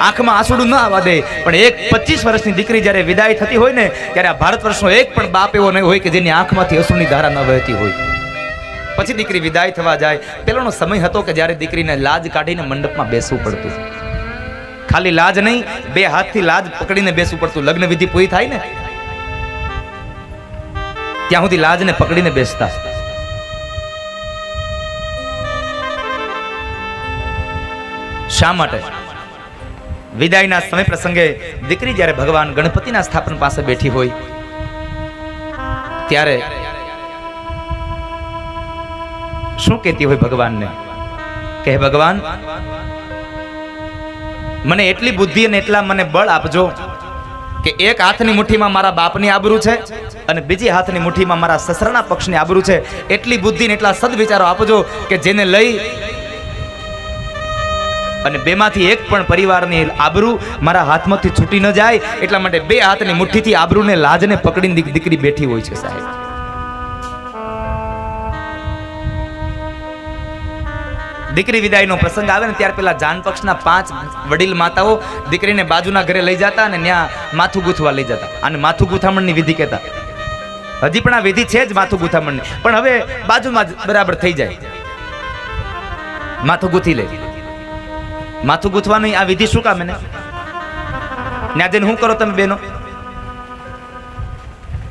આંખમાં આંસુડું ન આવવા દે. પણ એક 25 વર્ષની દીકરી જ્યારે વિદાય થતી હોય ને ત્યારે આ ભારત વર્ષનો એક પણ બાપ એવો નહીં હોય કે જેની આંખમાંથી અશ્રુની ધારા ન વહેતી હોય. પછી દીકરી વિદાય થવા જાય. પેલોનો સમય હતો કે જ્યારે દીકરીને લાજ કાઢીને મંડપમાં બેસવું પડતું. ખાલી લાજ નહીં, 2 હાથથી લાજ પકડીને બેસવું પડતું. લગ્ન વિધિ પૂરી થાય ને ત્યાં સુધી લાજને પકડીને બેસતા. શા માટે? વિદાયના સમય પ્રસંગે દીકરી જ્યારે ભગવાન ગણપતિના સ્થાપન પાસે બેઠી હોય ત્યારે શું કહેતી હોય ભગવાનને? કે ભગવાન, મને એટલી બુદ્ધિ અને એટલા મને બળ આપજો કે એક હાથની મુઠ્ઠીમાં મારા બાપની આબરૂ છે અને બીજી હાથની મુઠ્ઠીમાં મારા સસરાના પક્ષની આબરૂ છે. એટલી બુદ્ધિ ને એટલા સદવિચારો આપજો કે જેને લઈ અને બેમાંથી એક પણ પરિવારની આબરૂ મારા હાથમાંથી છૂટી ન જાય. એટલા માટે 2 હાથની મુઠ્ઠીથી આબરૂને લાજને પકડીને દીકરી બેઠી હોય છે. સાહેબ, દીકરી વિદાયનો પ્રસંગ આવે ને ત્યારે પેલા જાન પક્ષના 5 વડીલ માતાઓ દીકરીને બાજુના ઘરે લઈ જતા અને ત્યાં માથું ગૂંથવા લઈ જતા. અને માથું ગૂંથામણની વિધિ કહેતા. હજી પણ આ વિધિ છે જ માથું ગૂંથામણની, પણ હવે બાજુમાં જ બરાબર થઈ જાય. માથું ગૂંથી લે. માથું ગૂંથવાની આ વિધિ શું કામ? એને ત્યાં જઈને શું કરો તમે બેનો?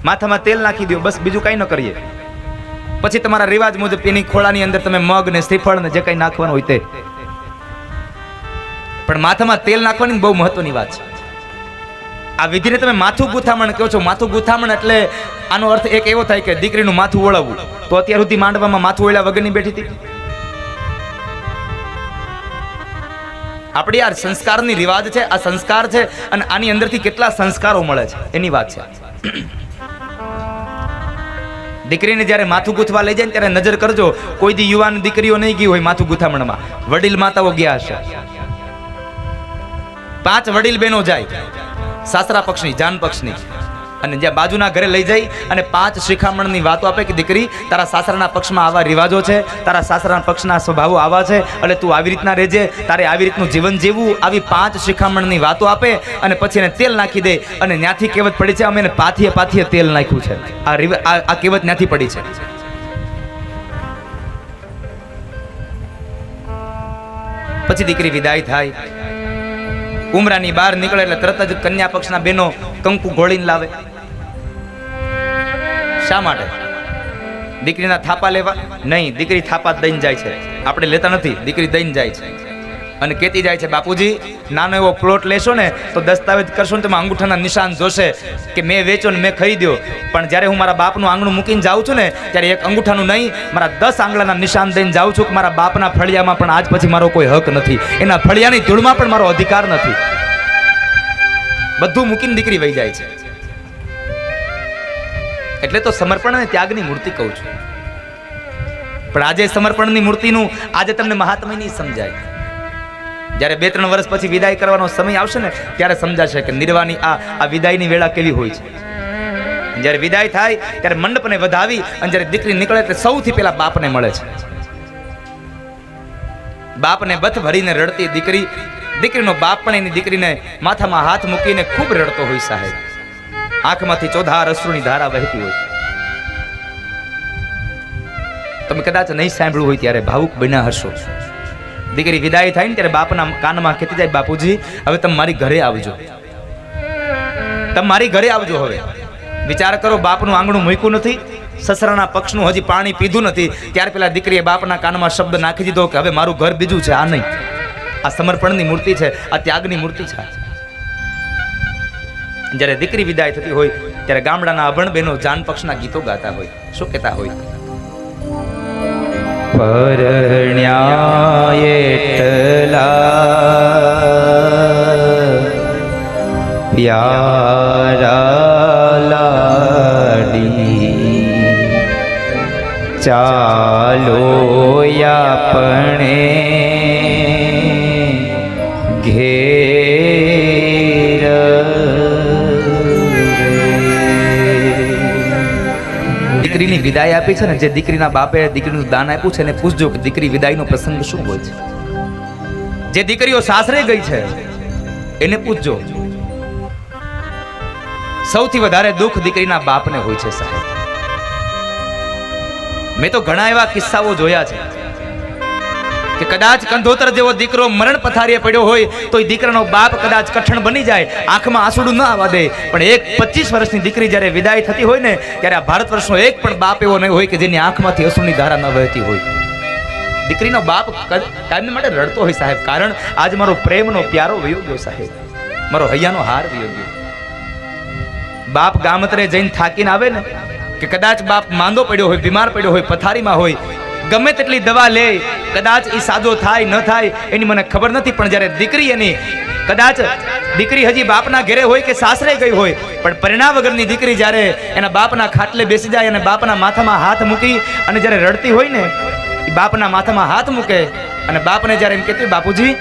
માથામાં તેલ નાખી દો, બસ, બીજું કઈ ન કરીએ. પછી તમારા રિવાજ મુજબ એની ખોળાની અંદર તમે મગ ને શ્રીફળ ને જે કઈ નાખવાનું હોય તે. પણ માથામાં તેલ નાખવાની બહુ મહત્વની વાત છે. આ વિધિને તમે માથું ગૂંથામણ કહો છો. માથું ગૂંથામણ એટલે આનો અર્થ એક એવો થાય કે દીકરીનું માથું ઓળવવું. તો અત્યાર સુધી માંડવામાં માથું ઓળ્યા વગરની બેઠી હતી. આપણી આ સંસ્કારની રિવાજ છે, આ સંસ્કાર છે અને આની અંદરથી કેટલા સંસ્કારો મળે છે એની વાત છે. દીકરીને જ્યારે માથું ગૂંથવા લઈ જાય ત્યારે નજર કરજો, કોઈ દી યુવાન દીકરીઓ નહીં ગઈ હોય માથું ગૂંથામણમાં. વડીલ માતાઓ ગયા હશે. 5 વડીલ બહેનો જાય, સાસરા પક્ષની, જાન પક્ષની, અને જ્યાં બાજુના ઘરે લઈ જાય અને 5 શિખામણની વાતો આપે કે દીકરી, તારા સાસરાના પક્ષમાં આવા રિવાજો છે, તારા સાસરાના પક્ષના સ્વભાવો આવા છે, એટલે તું આવી રીતના રહેજે, તારે આવી રીતનું જીવન જીવવું. આવી 5 શિખામણની વાતો આપે અને પછી એને તેલ નાખી દે. અને ત્યાંથી કહેવત પડી છે, અમે એને પાથીએ તેલ નાખ્યું છે. આ કહેવત ત્યાંથી પડી છે. પછી દીકરી વિદાય થાય, ઉમરાની બહાર નીકળે એટલે તરત જ કન્યા પક્ષના બહેનો કંકુ ઘોળીને લાવે. શા માટે? દીકરીના થાપા લેવા? નહીં, દીકરી થાપા દઈને જાય છે. આપણે લેતા નથી, દીકરી દઈને જાય છે. અને કહેતી જાય છે, બાપુજી, નાનો એવો પ્લોટ લેશો ને તો દસ્તાવેજ કરશો ને તેમાં અંગૂઠાના નિશાન જોશે કે મેં વેચ્યો ને મેં ખરીદ્યો. પણ જ્યારે હું મારા બાપનું આંગણું મૂકીને જાઉં છું ને ત્યારે એક અંગૂઠાનું નહીં, મારા 10 આંગળાના નિશાન દઈને જાઉં છું કે મારા બાપના ફળિયામાં પણ આજ પછી મારો કોઈ હક નથી, એના ફળિયાની ધૂળમાં પણ મારો અધિકાર નથી. બધું મૂકીને દીકરી વહી જાય છે. એટલે તો સમર્પણ અને ત્યાગની મૂર્તિ કહું છું. પણ આજે સમર્પણની મૂર્તિનું આજે તમને મહાત્મ્ય નહીં સમજાય. જ્યારે 2-3 વર્ષ પછી વિદાય કરવાનો સમય આવશે ને ત્યારે સમજાશે કે નિર્વાની આ વિદાયની વેળા કેવી હોય છે. જ્યારે વિદાય થાય ત્યારે મંડપને વધાવી અને જ્યારે દીકરી નીકળે એટલે સૌથી પહેલા બાપને મળે છે. બાપને બથ ભરીને રડતી દીકરી, દીકરીનો બાપ પણ એની દીકરીને માથામાં હાથ મૂકીને ખૂબ રડતો હોય. સાહેબ, આંખમાંથી ચોધાર અશ્રુની ધારા વહેતી હોય. તમે કદાચ નહીં સાંભળ્યું હોય ત્યારે ભાવુક બન્યા હશો. દીકરી વિદાય થાય ને ત્યારે બાપના કાનમાં કહેતી જાય, બાપુજી, હવે તમે મારી ઘરે આવજો, તમે મારી ઘરે આવજો. હવે વિચાર કરો, બાપનું આંગણું મૂક્યું નથી, સસરાના પક્ષનું હજી પાણી પીધું નથી, ત્યાર પેલા દીકરીએ બાપના કાનમાં શબ્દ નાખી દીધો કે હવે મારું ઘર બીજું છે. આ નહીં, આ સમર્પણની મૂર્તિ છે, આ ત્યાગની મૂર્તિ છે. જ્યારે દીકરી વિદાય થતી હોય ત્યારે ગામડાના અભણ બહેનો જાન પક્ષના ગીતો ગાતા હોય. શું કહેતા હોય? પરણ્યા એટલા પ્યારા લાડી, ચાલો આપણે ઘેર. દીકરીની વિદાય આપી છે ને, જે દીકરીના બાપે દીકરીનું દાન આપ્યું છે એને પૂછજો કે દીકરી વિદાયનો પ્રસંગ શું હોય છે. જે દીકરીઓ સાસરે ગઈ છે એને પૂછજો. સૌથી વધારે દુઃખ દીકરીના બાપને હોય છે સાહેબ. મેં તો ઘણા એવા કિસ્સાઓ જોયા છે કે કદાચ કંધોતર જેવો દીકરો મરણ પથારીએ પડ્યો હોય તો એ દીકરાનો બાપ કદાચ કઠણ બની જાય, આંખમાં આંસુડું ન આવવા દે, પણ એક 25 વર્ષની દીકરી જ્યારે વિદાય થતી હોય ને ત્યારે આ ભારત વર્ષનો એક પણ બાપ એવો નહીં હોય કે જેની આંખમાંથી અશ્રુની ધારા ન વહેતી હોય. દીકરીનો બાપ કાયમ માટે રડતો હોય સાહેબ, કારણ આજ મારો પ્રેમનો પ્યારો વયો ગયો સાહેબ, મારો હૈયાનો હાર વયો ગયો. બાપ ગામતરે જઈને થાકીને આવે ને કે કદાચ બાપ માંદો પડ્યો હોય, બીમાર પડ્યો હોય, પથારીમાં હોય, ગમે તેટલી દવા લે, કદાચ એ સાજો થાય ન થાય એની મને ખબર નથી, પણ જ્યારે દીકરી એની કદાચ દીકરી હજી બાપના ઘરે હોય કે સાસરે ગઈ હોય, પણ પરિણામ વગરની દીકરી જ્યારે એના બાપના ખાટલે બેસી જાય અને બાપના માથામાં હાથ મૂકી અને જ્યારે રડતી હોય ને, એ બાપના માથામાં હાથ મૂકે અને બાપને જ્યારે એમ કહેતી બાપુજી,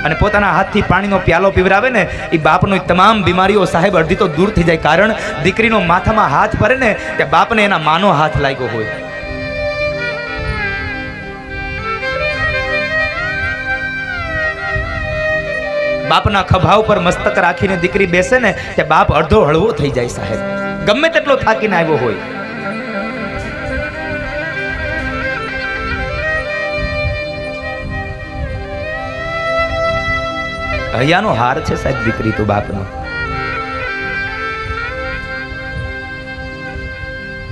અને પોતાના હાથથી પાણીનો પ્યાલો પીવરાવે ને, એ બાપનો તમામ બીમારીઓ સાહેબ અડધી તો દૂર થઈ જાય, કારણ દીકરીનો માથામાં હાથ ફરે ને ત્યાં બાપને એના માનો હાથ લાગ્યો હોય. બાપના ખભા ઉપર મસ્તક રાખીને દીકરી બેસે ને ત્યાં બાપ અડધો હળવો થઈ જાય સાહેબ, ગમે તેટલો થાકીને આવ્યો હોય. હૈયાનો હાર છે સાહેબ દીકરી તો બાપનો.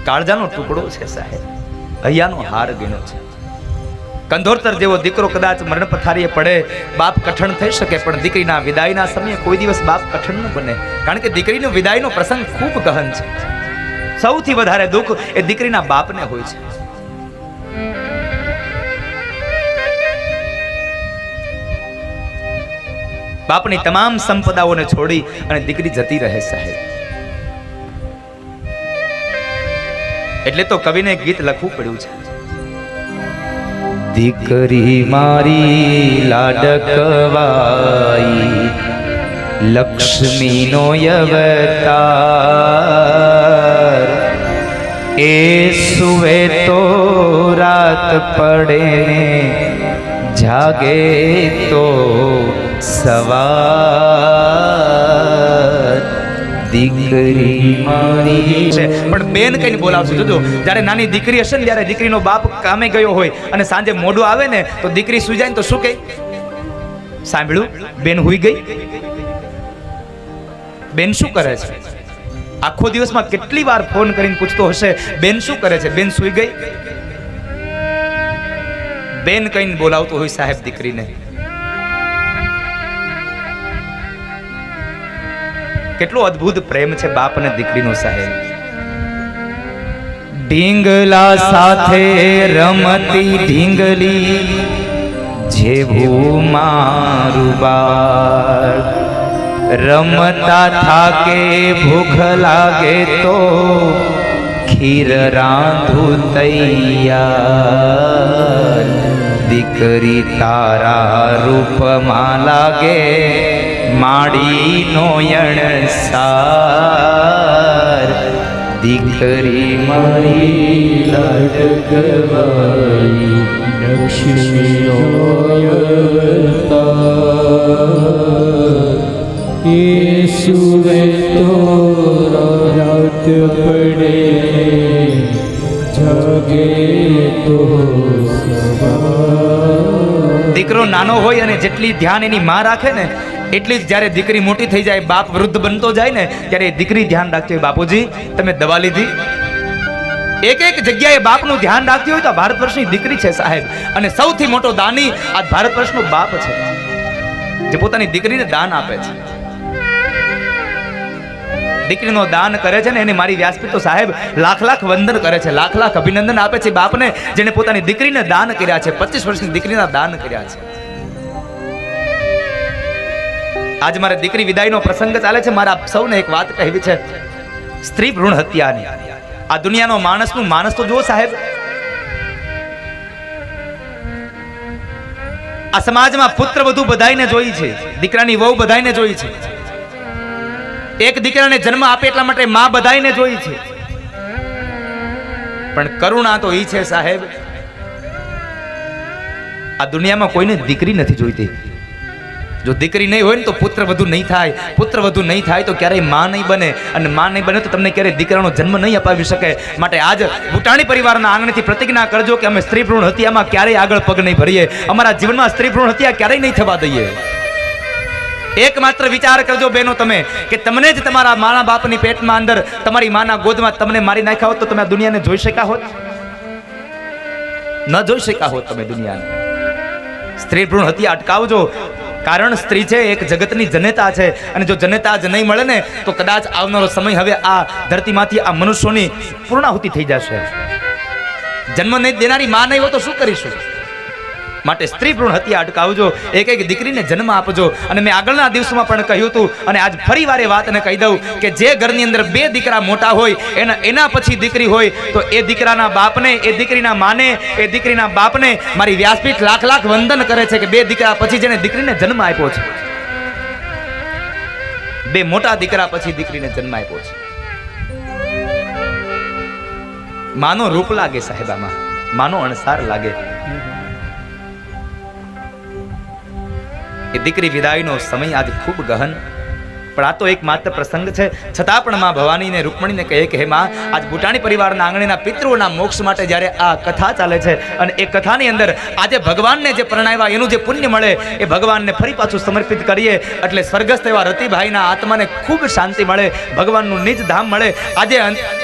કાળજાનો ટુકડો છે સાહેબ, હૈયાનો હાર ગણ્યો છે. કંધોતર જેવો દીકરો કદાચ મરણ પથારીએ પડે, બાપ કઠણ થઈ શકે, પણ દીકરીના વિદાયના સમયે કોઈ દિવસ બાપ કઠણ ન બને, કારણ કે દીકરીનો વિદાયનો પ્રસંગ ખૂબ ગહન છે. સૌથી વધારે દુઃખ એ દીકરીના બાપને હોય છે. બાપની તમામ સંપદાઓને છોડી અને દીકરી જતી રહે સાહેબ. એટલે તો કવિને ગીત લખવું પડ્યું છે, દીકરી મારી લાડકવાઈ લક્ષ્મીનો અવતાર, એ સુવે તો રાત પડે જાગે તો સવાર, દીકરી મારી છે. પણ બેન કઈને બોલાવશું જોજો, જ્યારે નાની દીકરી હશે ને, જ્યારે દીકરીનો બાપ કામે ગયો હોય અને સાંજે મોઢું આવે ને તો દીકરી સુઈ જાય ને તો શું કહે? સાંભળ્યું, બેન હુઈ ગઈ. બેન શું કરે છે? આખો દિવસમાં કેટલી વાર ફોન કરીને પૂછતો હશે, બેન શું કરે છે? બેન સુઈ ગઈ. બેન કઈને બોલાવતો હોય સાહેબ દીકરીને. કેટલો અદ્ભુત પ્રેમ છે બાપ અને દીકરીનો સાહેબ. ઢીંગલા સાથે રમતી ઢીંગલી જેવું મારું બાળ, રમતા થાકે ભૂખ લાગે તો ખીર રાંધું તૈયાર, દીકરી તારા રૂપમાં લાગે માડીનો યણસાર, દીકરી મારી લાડકવાઈ લક્ષ્મીનો અવતાર, એ સુવે તો રાત પડે જાગે તો સવાર. દીકરો નાનો હોય અને જેટલી ધ્યાન એની માં રાખે ને, એટલી જ જ્યારે દીકરી મોટી થઈ જાય, બાપ વૃદ્ધ બનતો જાય ને, ત્યારે દીકરી ધ્યાન રાખતી હોય, બાપુજી તમે દવા લીધી? એક એક જગ્યાએ બાપનું ધ્યાન રાખતી હોય તો ભારત વર્ષની દીકરી છે સાહેબ. અને સૌથી મોટો દાની આ ભારત વર્ષનો બાપ છે, જે પોતાની દીકરીને દાન આપે છે. દીકરીનો દાન કરે છે ને એને મારી વ્યાસપીઠ તો સાહેબ લાખ લાખ વંદન કરે છે, લાખ લાખ અભિનંદન આપે છે બાપને, જેને પોતાની દીકરીને દાન કર્યા છે, 25 વર્ષની દીકરીના દાન કર્યા છે. આજ મારે દીકરી વિદાયનો પ્રસંગ ચાલે છે. મારા સૌને એક વાત કહેવી છે, સ્ત્રી ભ્રૂણ હત્યાની. આ દુનિયાનો માણસનું માણસ તો જુઓ સાહેબ. આ સમાજમાં પુત્ર વધુ બધાઈને જોઈ છે, દીકરાની વહુ બધાઈને જોઈ છે, એક દીકરાને જન્મ આપે એટલા માટે માં બધાઈને જોઈ છે, પણ કરુણા તો ઈ છે સાહેબ. આ દુનિયામાં કોઈને દીકરી નથી જોઈતી. જો દીકરી નહીં હોય ને તો પુત્ર વધુ નહીં થાય, પુત્ર વધુ નહીં થાય તો ક્યારેય માં નહીં બને, અને માં નહીં બને તો તમને ક્યારેય દીકરાનો જન્મ નહીં અપાવી શકે. માટે આજ ભૂટાણી પરિવારના આંગણેથી પ્રતિજ્ઞા કરજો કે અમે સ્ત્રી ભ્રૂણ હત્યામાં ક્યારેય આગળ પગ નહીં ભરીએ, અમારા જીવનમાં સ્ત્રી ભ્રૂણ હત્યા ક્યારેય નહીં થવા દઈએ. એકમાત્ર વિચાર કરજો બહેનો તમે કે તમને જ તમારા માના બાપની પેટમાં અંદર તમારી માના ગોદમાં તમને મારી નાખ્યા હોત તો તમે આ દુનિયાને જોઈ શક્યા હોત? ન જોઈ શક્યા હોત તમે દુનિયાને. સ્ત્રી ભ્રૂણ હત્યા અટકાવજો, કારણ સ્ત્રી છે એક જગતની જનેતા છે, અને જો જનેતા જ નહીં મળે ને તો કદાચ આવનારો સમય હવે આ ધરતીમાંથી આ મનુષ્યોની પૂર્ણાહુતિ થઈ જશે. જન્મ નહીં દેનારી માં નહીં હોય તો શું કરીશું? માટે સ્ત્રી ભ્રૂણ હત્યા અટકાવજો, એક એક દીકરીને જન્મ આપજો. અને મેં આગળના દિવસોમાં પણ કહ્યું હતું, અને આજ ફરી વાર એ વાતને કહી દઉં કે જે ઘરની અંદર 2 દીકરા મોટા હોય એના પછી દીકરી હોય તો એ દીકરાના બાપને, એ દીકરીના માને, એ દીકરીના બાપને મારી વ્યાસપીઠ લાખ લાખ વંદન કરે છે કે 2 દીકરા પછી જેને દીકરીને જન્મ આપ્યો છે, 2 મોટા દીકરા પછી દીકરીને જન્મ આપ્યો છે. માનો રૂપ લાગે સાહેબામાં, માનો અણસાર લાગે. એ દીકરી વિદાયનો સમય આજ ખૂબ ગહન, પણ આ તો એક માત્ર પ્રસંગ છે. છતાં પણ માં ભવાનીને રૂકમણીને કહે કે હે માં, આજ ભૂટાણી પરિવારના આંગણેના પિતૃઓના મોક્ષ માટે જ્યારે આ કથા ચાલે છે, અને એ કથાની અંદર આજે ભગવાનને જે પરણાવ્યા એનું જે પુણ્ય મળે એ ભગવાનને ફરી પાછું સમર્પિત કરીએ એટલે સ્વર્ગસ્થ એવા રતિભાઈના આત્માને ખૂબ શાંતિ મળે, ભગવાનનું નિજ ધામ મળે.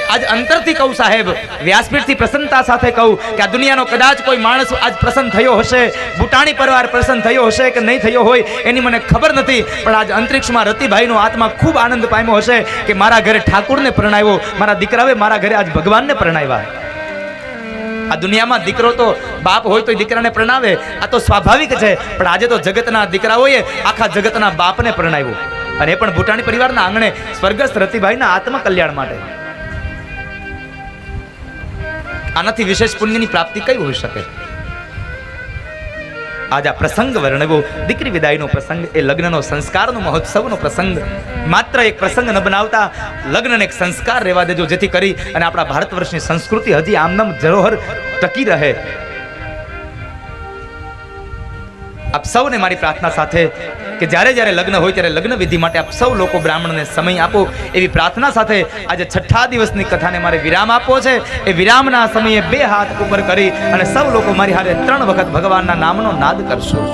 આજ અંતરથી કહું સાહેબ, વ્યાસપીઠથી પ્રસન્નતા સાથે કહું કે આ દુનિયાનો કદાચ કોઈ માણસ આજ પ્રસન્ન થયો હશે, ભૂટાણી પરિવાર પ્રસન્ન થયો હશે કે નહીં થયો હોય એની મને ખબર નથી, પણ આજ અંતરિક્ષમાં રતિભાઈનો આત્મા ખૂબ આનંદ પામ્યો હશે કે મારા ઘરે ઠાકુરને પરણાવ્યો, મારા દીકરાએ મારા ઘરે આજ ભગવાનને પરણાવ્યા. આ દુનિયામાં દીકરો તો બાપ હોય તો દીકરાને પરણાવે, આ તો સ્વાભાવિક છે, પણ આજે તો જગતના દીકરાઓએ આખા જગતના બાપને પરણાવ્યો, અને એ પણ ભૂટાણી પરિવારના આંગણે સ્વર્ગસ્થ રતિભાઈના આત્મ કલ્યાણ માટે. આનાથી વિશેષ પુણ્યની પ્રાપ્તિ કઈ હોઈ શકે? આજ આ પ્રસંગ વર્ણવ્યો, દીકરી વિદાયનો પ્રસંગ, એ લગ્નનો સંસ્કારનો મહોત્સવનો પ્રસંગ. માત્ર એક પ્રસંગ ન બનાવતા લગ્નને એક સંસ્કાર રહેવા દેજો, જેથી કરી અને આપણા ભારત વર્ષની સંસ્કૃતિ હજી આમનામ જરોહર ટકી રહે. આપ સૌને મારી પ્રાર્થના સાથે કે જ્યારે જ્યારે લગ્ન હોય ત્યારે લગ્ન વિધિ માટે આપ સૌ લોકો બ્રાહ્મણને સમય આપો, એવી પ્રાર્થના સાથે આજે 6થા દિવસની કથાને મારે વિરામ આપવો છે. એ વિરામના સમયે 2 હાથ ઉપર કરી અને સૌ લોકો મારી હારે 3 વખત ભગવાનના નામનો નાદ કરશો.